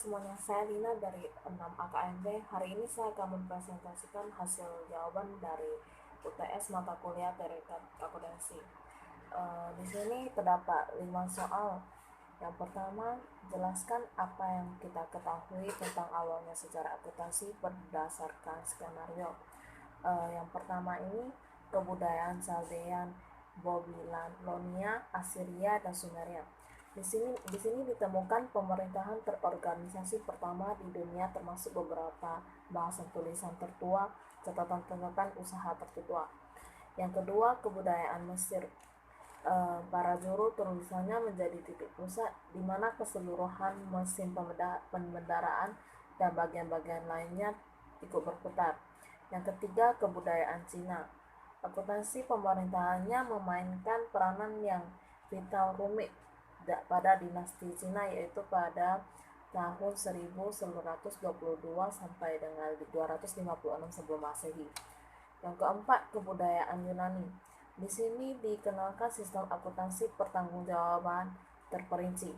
Semuanya, saya Lina dari 6 AKMB. Hari ini saya akan mempresentasikan hasil jawaban dari UTS mata kuliah Terikat Akuntansi. Di sini terdapat 5 soal. Yang pertama, jelaskan apa yang kita ketahui tentang awalnya sejarah akuntansi berdasarkan skenario. Yang pertama ini kebudayaan Chaldean, Babilonia, Assyria, dan Sumeria. Di sini ditemukan pemerintahan terorganisasi pertama di dunia, termasuk beberapa bahasan tulisan tertua, catatan-catatan usaha tertua. Yang kedua, kebudayaan Mesir. Para juru tulisannya menjadi titik pusat di mana keseluruhan mesin pembendaraan dan bagian-bagian lainnya ikut berputar. Yang ketiga, kebudayaan Cina. Akuntansi pemerintahannya memainkan peranan yang vital rumit pada dinasti Cina, yaitu pada tahun 1122 sampai dengan 256 sebelum Masehi. Yang keempat, kebudayaan Yunani. Di sini dikenalkan sistem akuntansi pertanggungjawaban terperinci.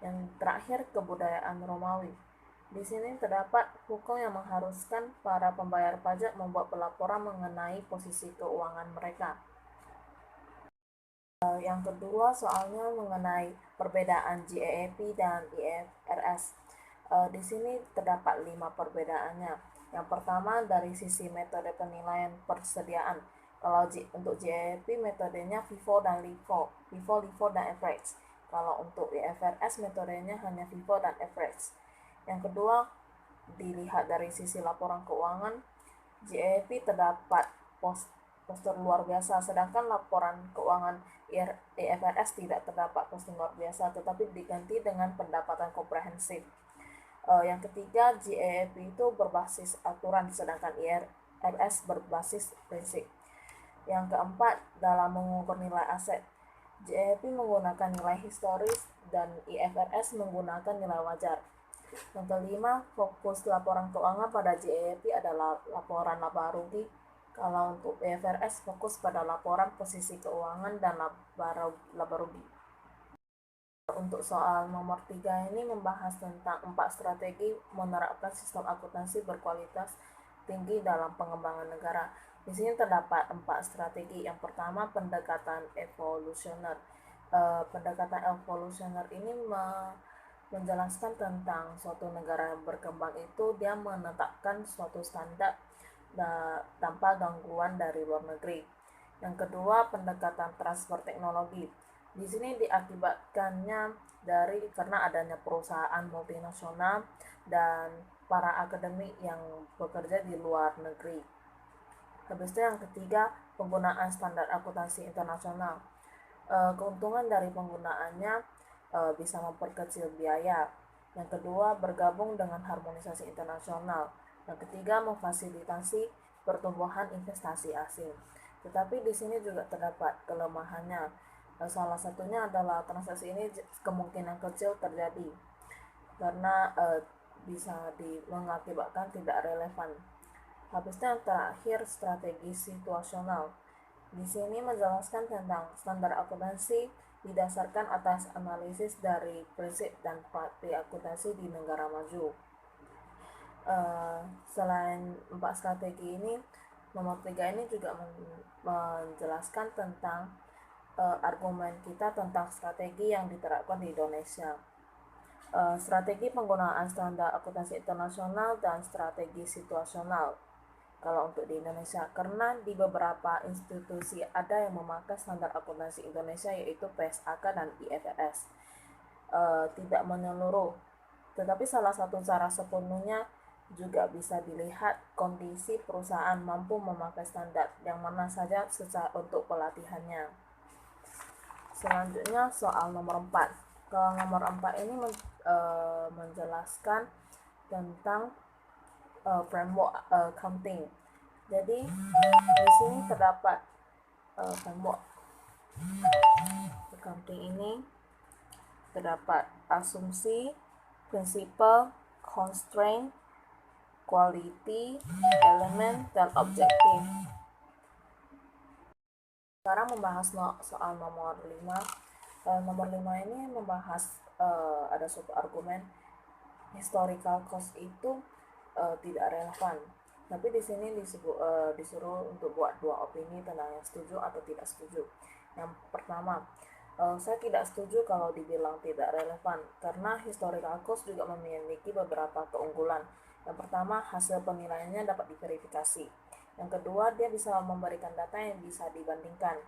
Yang terakhir, kebudayaan Romawi. Di sini terdapat hukum yang mengharuskan para pembayar pajak membuat pelaporan mengenai posisi keuangan mereka. Yang kedua, soalnya mengenai perbedaan GAAP dan IFRS. Di sini terdapat 5 perbedaannya. Yang pertama, dari sisi metode penilaian persediaan. Kalau untuk GAAP metodenya FIFO dan LIFO, FIFO dan average. Kalau untuk IFRS metodenya hanya FIFO dan average. Yang kedua, dilihat dari sisi laporan keuangan, GAAP terdapat postur luar biasa, sedangkan laporan keuangan IFRS tidak terdapat postur luar biasa, tetapi diganti dengan pendapatan komprehensif. Yang ketiga, GAAP itu berbasis aturan, sedangkan IFRS berbasis prinsip. Yang keempat, dalam mengukur nilai aset, GAAP menggunakan nilai historis dan IFRS menggunakan nilai wajar. Yang kelima, fokus laporan keuangan pada GAAP adalah laporan laba rugi. Kalau untuk IFRS fokus pada laporan posisi keuangan dan laba rugi. Untuk soal nomor 3 ini membahas tentang 4 strategi menerapkan sistem akuntansi berkualitas tinggi dalam pengembangan negara. Di sini terdapat 4 strategi. Yang pertama, pendekatan evolusioner. Pendekatan evolusioner ini menjelaskan tentang suatu negara yang berkembang itu dia menetapkan suatu standar tanpa gangguan dari luar negeri. Yang kedua, pendekatan transfer teknologi. Di sini diakibatkannya karena adanya perusahaan multinasional dan para akademik yang bekerja di luar negeri. Habis itu yang ketiga, penggunaan standar akuntansi internasional. Keuntungan dari penggunaannya bisa memperkecil biaya. Yang kedua, bergabung dengan harmonisasi internasional. Yang ketiga, memfasilitasi pertumbuhan investasi asing. Tetapi di sini juga terdapat kelemahannya. Salah satunya adalah transaksi ini kemungkinan kecil terjadi karena bisa mengakibatkan tidak relevan. Habisnya yang terakhir, strategi situasional. Di sini menjelaskan tentang standar akuntansi didasarkan atas analisis dari prinsip dan praktik akuntansi di negara maju. Selain 4 strategi ini, nomor 3 ini juga menjelaskan tentang argumen kita tentang strategi yang diterapkan di Indonesia. Strategi penggunaan standar akuntansi internasional dan strategi situasional kalau untuk di Indonesia, karena di beberapa institusi ada yang memakai standar akuntansi Indonesia, yaitu PSAK dan IFRS. Tidak menyeluruh, tetapi salah satu cara sepenuhnya juga bisa dilihat kondisi perusahaan mampu memakai standar yang mana saja untuk pelatihannya. Selanjutnya soal nomor 4. Kalau nomor 4 ini menjelaskan tentang framework accounting. Jadi di sini terdapat framework accounting ini terdapat asumsi, prinsipal, constraint, quality, element, dan objektif. Sekarang membahas soal nomor 5. Nomor 5 ini membahas ada suatu argumen historical cost itu tidak relevan. Tapi di sini disuruh untuk buat dua opini tentang yang setuju atau tidak setuju. Yang pertama, saya tidak setuju kalau dibilang tidak relevan karena historical cost juga memiliki beberapa keunggulan. Yang pertama, hasil penilaiannya dapat diverifikasi. Yang kedua, dia bisa memberikan data yang bisa dibandingkan.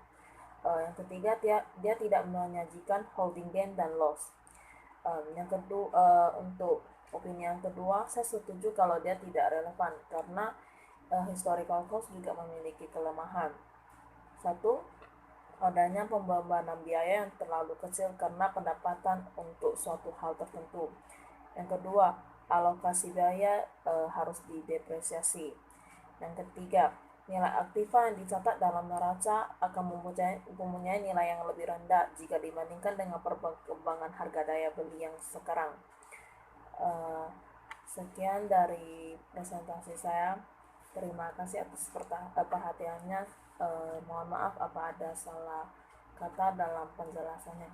Yang ketiga, dia tidak menyajikan holding gain dan loss. Yang kedua, untuk opini yang kedua, saya setuju kalau dia tidak relevan karena historical cost juga memiliki kelemahan. Satu, adanya pembebanan biaya yang terlalu kecil karena pendapatan untuk suatu hal tertentu. Yang kedua, alokasi biaya harus didepresiasi. Yang ketiga, nilai aktiva yang dicatat dalam neraca akan mempunyai nilai yang lebih rendah jika dibandingkan dengan perkembangan harga daya beli yang sekarang. Sekian dari presentasi saya. Terima kasih atas perhatiannya. Mohon maaf apa ada salah kata dalam penjelasannya.